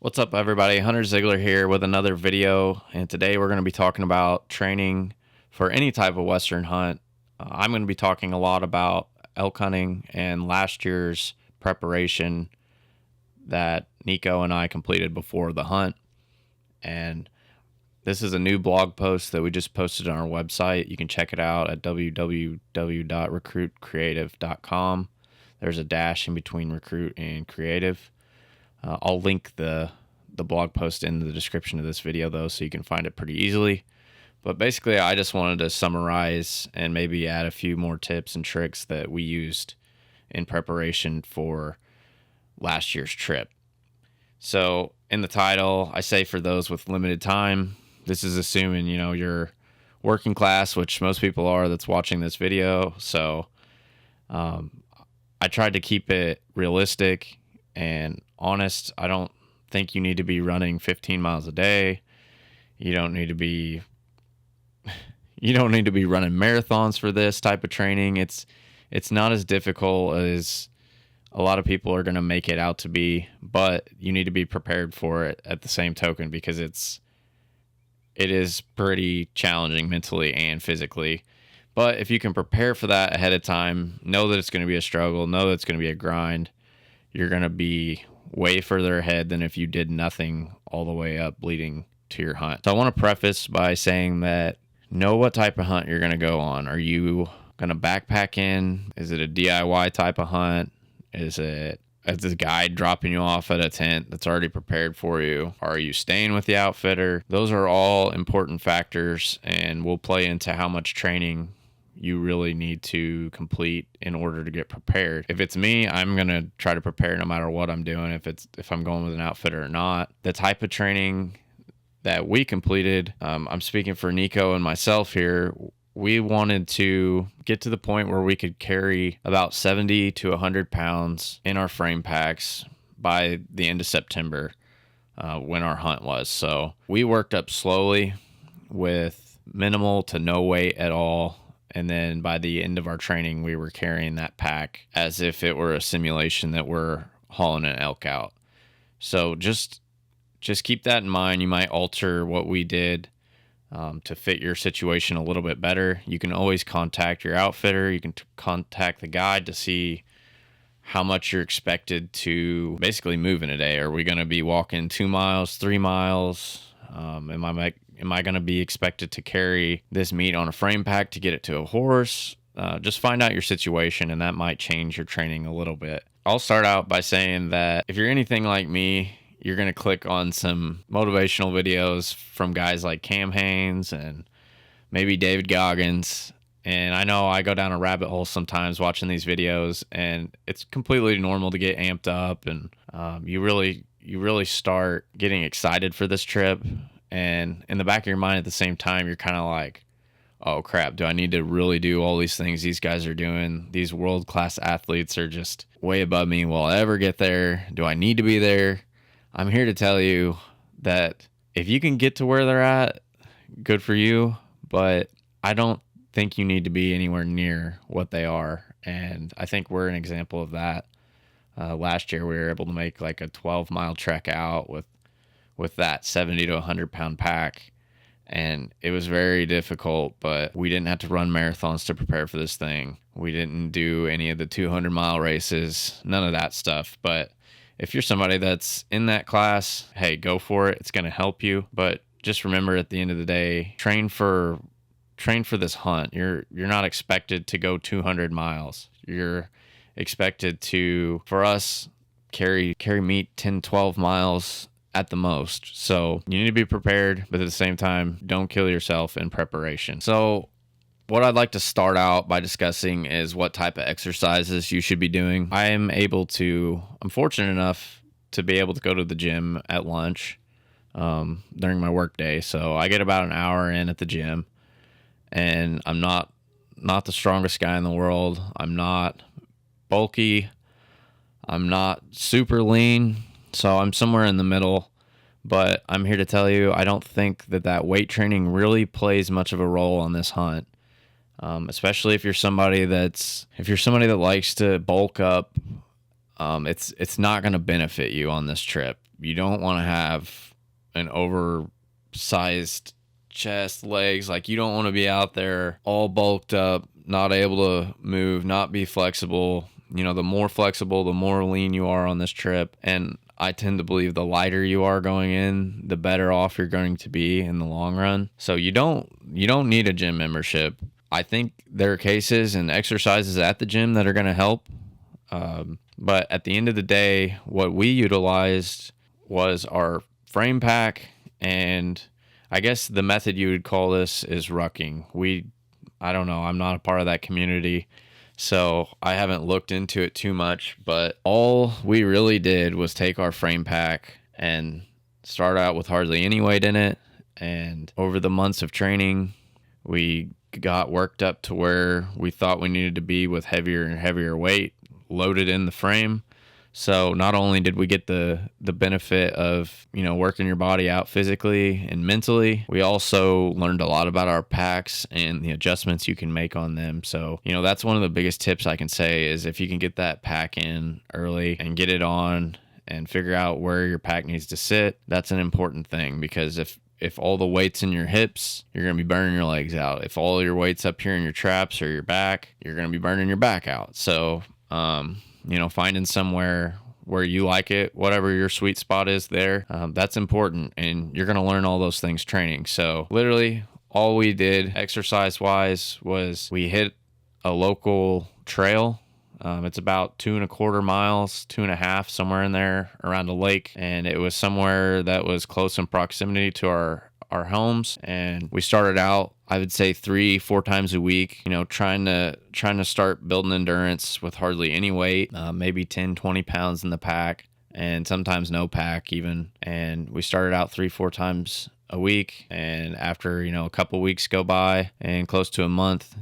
What's up, everybody? Hunter Ziegler here with another video, and today we're going to be talking about training for any type of Western hunt. I'm going to be talking a lot about elk hunting and last year's preparation that Nico and I completed before the hunt. And this is a new blog post that we just posted on our website. You can check it out at www.recruitcreative.com. There's a dash in between recruit and creative. I'll link the blog post in the description of this video, though, so you can find it pretty easily. But basically, I just wanted to summarize and maybe add a few more tips and tricks that we used in preparation for last year's trip. So in the title, I say for those with limited time, this is assuming, you're working class, which most people are that's watching this video. So I tried to keep it realistic and honest. I don't think you need to be running 15 miles a day. You don't need to be running marathons for this type of training. It's not as difficult as a lot of people are going to make it out to be, but you need to be prepared for it at the same token, because it is pretty challenging mentally and physically. But if you can prepare for that ahead of time, know that it's going to be a struggle, know that it's going to be a grind, you're going to be way further ahead than if you did nothing all the way up leading to your hunt. So I want to preface by saying that know what type of hunt you're going to go on. Are you going to backpack in? Is it a DIY type of hunt? Is it a guide dropping you off at a tent that's already prepared for you? Are you staying with the outfitter? Those are all important factors and will play into how much training you really need to complete in order to get prepared. If it's me, I'm going to try to prepare no matter what I'm doing, if I'm going with an outfitter or not. The type of training that we completed, I'm speaking for Nico and myself here, we wanted to get to the point where we could carry about 70 to 100 pounds in our frame packs by the end of September, when our hunt was. So we worked up slowly with minimal to no weight at all. And then by the end of our training, we were carrying that pack as if it were a simulation that we're hauling an elk out. So just keep that in mind. You might alter what we did to fit your situation a little bit better. You can always contact your outfitter. You can contact the guide to see how much you're expected to basically move in a day. Are we going to be walking 2 miles, 3 miles? Am I going to be expected to carry this meat on a frame pack to get it to a horse? Just find out your situation, and that might change your training a little bit. I'll start out by saying that if you're anything like me, you're going to click on some motivational videos from guys like Cam Hanes and maybe David Goggins. And I know I go down a rabbit hole sometimes watching these videos, and it's completely normal to get amped up, and you really start getting excited for this trip. And in the back of your mind at the same time, you're kind of like, oh crap, do I need to really do all these things these guys are doing? These world-class athletes are just way above me. Will I ever get there? Do I need to be there? I'm here to tell you that if you can get to where they're at, good for you, but I don't think you need to be anywhere near what they are. And I think we're an example of that. Last year, we were able to make like a 12-mile trek out with that 70 to 100 pound pack, and it was very difficult, but we didn't have to run marathons to prepare for this thing. We didn't do any of the 200-mile races, none of that stuff. But if you're somebody that's in that class, hey, go for it. It's going to help you. But just remember, at the end of the day, train for this hunt. You're not expected to go 200 miles. You're expected to, for us, carry meat 10, 12 miles at the most. So you need to be prepared, but at the same time, don't kill yourself in preparation. So what I'd like to start out by discussing is what type of exercises you should be doing. I'm fortunate enough to be able to go to the gym at lunch during my work day. So I get about an hour in at the gym, and I'm not the strongest guy in the world. I'm not bulky. I'm not super lean. So I'm somewhere in the middle, but I'm here to tell you, I don't think that weight training really plays much of a role on this hunt. Especially if you're somebody that likes to bulk up. it's not going to benefit you on this trip. You don't want to have an oversized chest, legs. Like, you don't want to be out there all bulked up, not able to move, not be flexible. You know, the more flexible, the more lean you are on this trip. And I tend to believe the lighter you are going in, the better off you're going to be in the long run. So you don't need a gym membership. I think there are cases and exercises at the gym that are going to help. But at the end of the day, what we utilized was our frame pack, and I guess the method you would call this is rucking. I don't know, I'm not a part of that community, so I haven't looked into it too much, but all we really did was take our frame pack and start out with hardly any weight in it. And over the months of training, we got worked up to where we thought we needed to be with heavier and heavier weight loaded in the frame. So not only did we get the benefit of, you know, working your body out physically and mentally, we also learned a lot about our packs and the adjustments you can make on them. So, you know, that's one of the biggest tips I can say is if you can get that pack in early and get it on and figure out where your pack needs to sit, that's an important thing, because if all the weight's in your hips, you're going to be burning your legs out. If all your weight's up here in your traps or your back, you're going to be burning your back out. So, you know, finding somewhere where you like it, whatever your sweet spot is there, that's important. And you're going to learn all those things training. So literally all we did exercise wise was we hit a local trail. It's about 2.25 miles, 2.5, somewhere in there around a lake. And it was somewhere that was close in proximity to our homes. And we started out, I would say 3-4 times a week, you know, trying to start building endurance with hardly any weight, maybe 10-20 pounds in the pack, and sometimes no pack even. And we started out 3-4 times a week. And after, you know, a couple weeks go by and close to a month,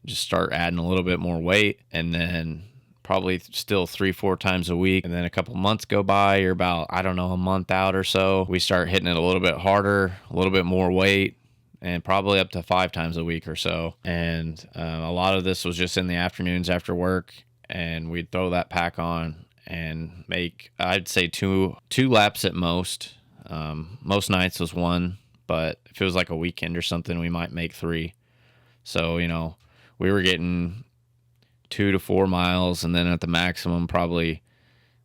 just start adding a little bit more weight. And then probably still 3-4 times a week. And then a couple months go by, you're about, I don't know, a month out or so, we start hitting it a little bit harder, a little bit more weight, and probably up to 5 times a week or so. And a lot of this was just in the afternoons after work, and we'd throw that pack on and make, I'd say two laps at most. Most nights was 1, but if it was like a weekend or something, we might make 3. So, you know, we were getting 2 to 4 miles, and then at the maximum, probably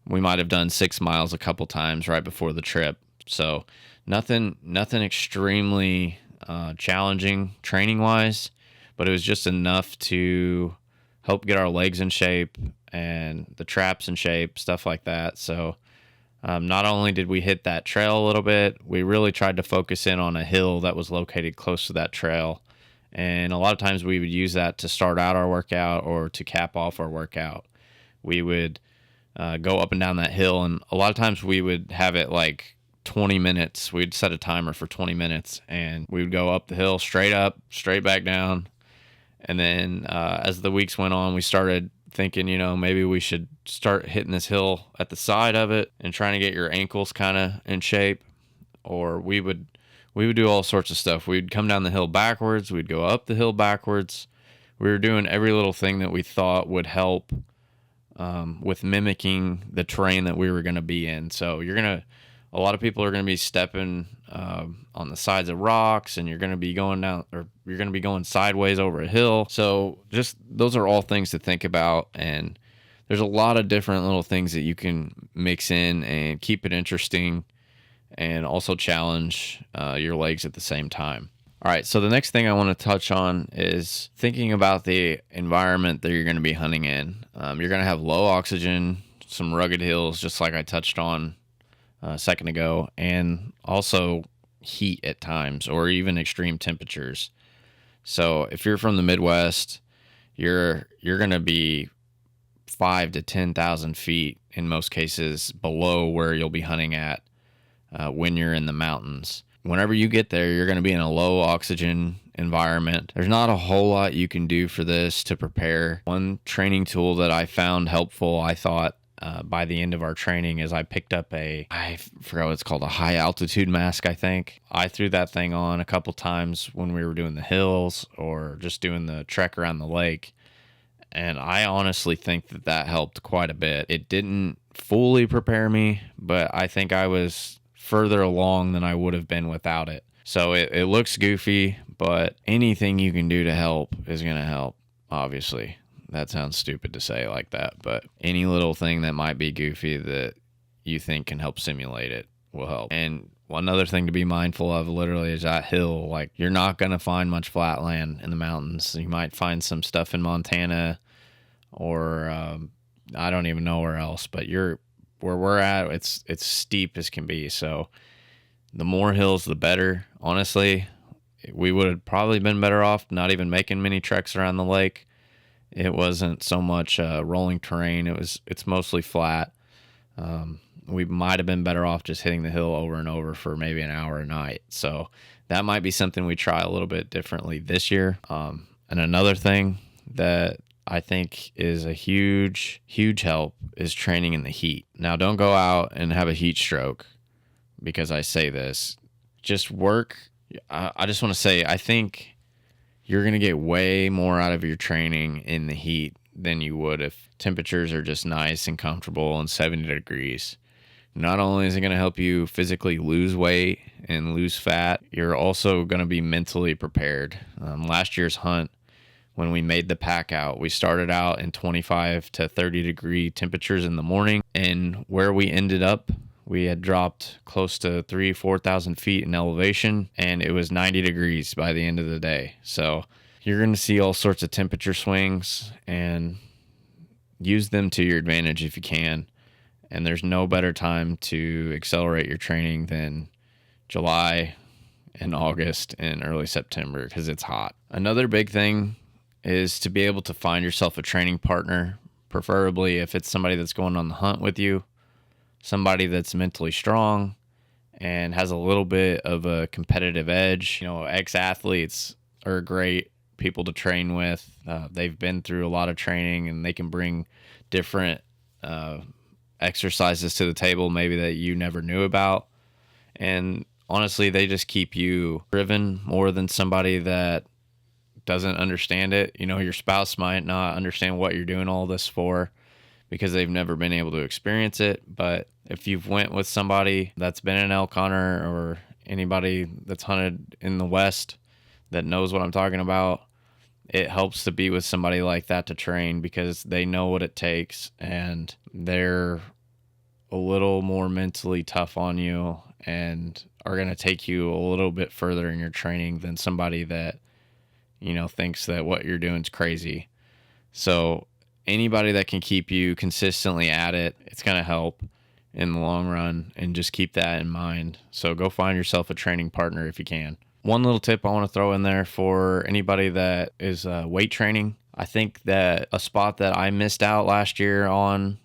we might have done 6 miles a couple times right before the trip. So nothing extremely challenging training wise, but it was just enough to help get our legs in shape and the traps in shape, stuff like that. So not only did we hit that trail a little bit, we really tried to focus in on a hill that was located close to that trail. And a lot of times we would use that to start out our workout or to cap off our workout. We would go up and down that hill, and a lot of times we would have it like 20 minutes. We'd set a timer for 20 minutes, and we would go up the hill, straight up, straight back down. And then as the weeks went on, we started thinking, you know, maybe we should start hitting this hill at the side of it and trying to get your ankles kind of in shape. Or we would do all sorts of stuff. We'd come down the hill backwards. We'd go up the hill backwards. We were doing every little thing that we thought would help with mimicking the terrain that we were going to be in. So a lot of people are going to be stepping on the sides of rocks, and you're going to be going down, or you're going to be going sideways over a hill. So just those are all things to think about. And there's a lot of different little things that you can mix in and keep it interesting, and also challenge your legs at the same time. All right, so the next thing I want to touch on is thinking about the environment that you're going to be hunting in. You're going to have low oxygen, some rugged hills, just like I touched on a second ago, and also heat at times, or even extreme temperatures. So if you're from the Midwest, you're going to be 5,000 to 10,000 feet in most cases below where you'll be hunting at when you're in the mountains. Whenever you get there, you're going to be in a low oxygen environment. There's not a whole lot you can do for this to prepare. One training tool that I found helpful, I thought, by the end of our training, is I picked up I forgot what it's called, a high altitude mask, I think. I threw that thing on a couple times when we were doing the hills or just doing the trek around the lake. And I honestly think that that helped quite a bit. It didn't fully prepare me, but I think I was further along than I would have been without it. So it looks goofy, but anything you can do to help is going to help, obviously. That sounds stupid to say like that, but any little thing that might be goofy that you think can help simulate it will help. And one other thing to be mindful of literally is that hill. Like, you're not going to find much flat land in the mountains. You might find some stuff in Montana or I don't even know where else, but where we're at, it's steep as can be. So the more hills, the better. Honestly, we would have probably been better off not even making many treks around the lake. It wasn't so much rolling terrain. It's mostly flat. We might have been better off just hitting the hill over and over for maybe an hour a night. So that might be something we try a little bit differently this year. And another thing that I think is a huge, huge help is training in the heat. Now, don't go out and have a heat stroke because I say this. Just work. I just want to say, I think you're going to get way more out of your training in the heat than you would if temperatures are just nice and comfortable and 70 degrees. Not only is it going to help you physically lose weight and lose fat, you're also going to be mentally prepared. Last year's hunt, when we made the Packout, we started out in 25 to 30 degree temperatures in the morning, and where we ended up, we had dropped close to 4,000 feet in elevation, and it was 90 degrees by the end of the day. So you're going to see all sorts of temperature swings, and use them to your advantage if you can. And there's no better time to accelerate your training than July and August and early September because it's hot. Another big thing is to be able to find yourself a training partner, preferably if it's somebody that's going on the hunt with you, somebody that's mentally strong and has a little bit of a competitive edge. Ex-athletes are great people to train with. They've been through a lot of training and they can bring different exercises to the table maybe that you never knew about. And honestly, they just keep you driven more than somebody that doesn't understand it. Your spouse might not understand what you're doing all this for because they've never been able to experience it. But if you've went with somebody that's been an elk hunter or anybody that's hunted in the West that knows what I'm talking about, it helps to be with somebody like that to train because they know what it takes and they're a little more mentally tough on you and are going to take you a little bit further in your training than somebody that, thinks that what you're doing is crazy. So anybody that can keep you consistently at it, it's going to help in the long run, and just keep that in mind. So go find yourself a training partner if you can. One little tip I want to throw in there for anybody that is weight training. I think that a spot that I missed out last year on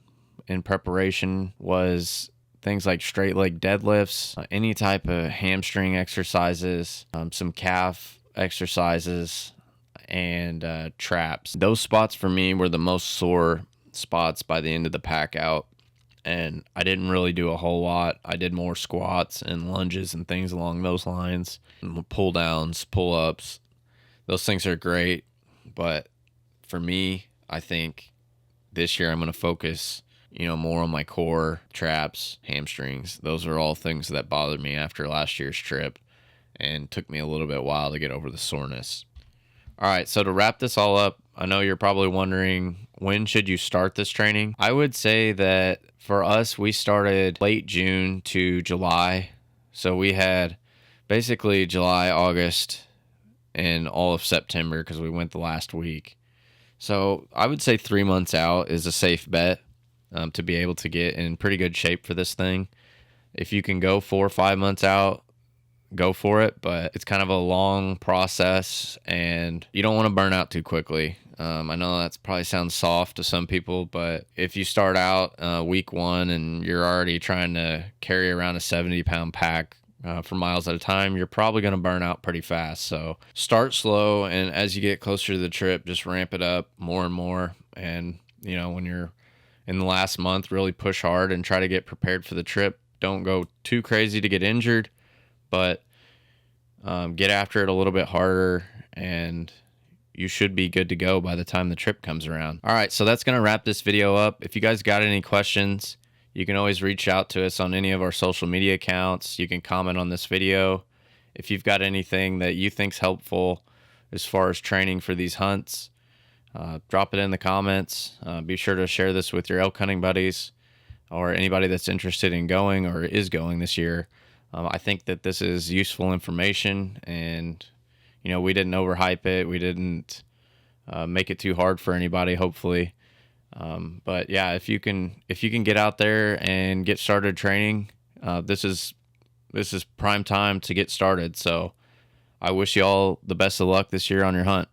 in preparation was things like straight leg deadlifts, any type of hamstring exercises, some calf exercises, and traps. Those spots for me were the most sore spots by the end of the Packout, and I didn't really do a whole lot. I did more squats and lunges and things along those lines, and pull downs, pull ups. Those things are great, but for me, I think this year I'm going to focus more on my core, traps, hamstrings. Those are all things that bothered me after last year's trip and took me a little bit while to get over the soreness. All right, so to wrap this all up, I know you're probably wondering, when should you start this training? I would say that for us, we started late June to July. So we had basically July, August, and all of September because we went the last week. So I would say 3 months out is a safe bet to be able to get in pretty good shape for this thing. If you can go 4 or 5 months out, go for it, but it's kind of a long process and you don't want to burn out too quickly. I know that probably sounds soft to some people, but if you start out week 1 and you're already trying to carry around a 70-pound pack for miles at a time, you're probably going to burn out pretty fast. So start slow, and as you get closer to the trip, just ramp it up more and more. And when you're in the last month, really push hard and try to get prepared for the trip. Don't go too crazy to get injured, but get after it a little bit harder and you should be good to go by the time the trip comes around. All right, so that's going to wrap this video up. If you guys got any questions, you can always reach out to us on any of our social media accounts. You can comment on this video. If you've got anything that you think's helpful as far as training for these hunts, drop it in the comments. Be sure to share this with your elk hunting buddies or anybody that's interested in going or is going this year. I think that this is useful information, and we didn't overhype it. We didn't make it too hard for anybody, hopefully. But yeah, if you can get out there and get started training, this is prime time to get started. So I wish you all the best of luck this year on your hunt.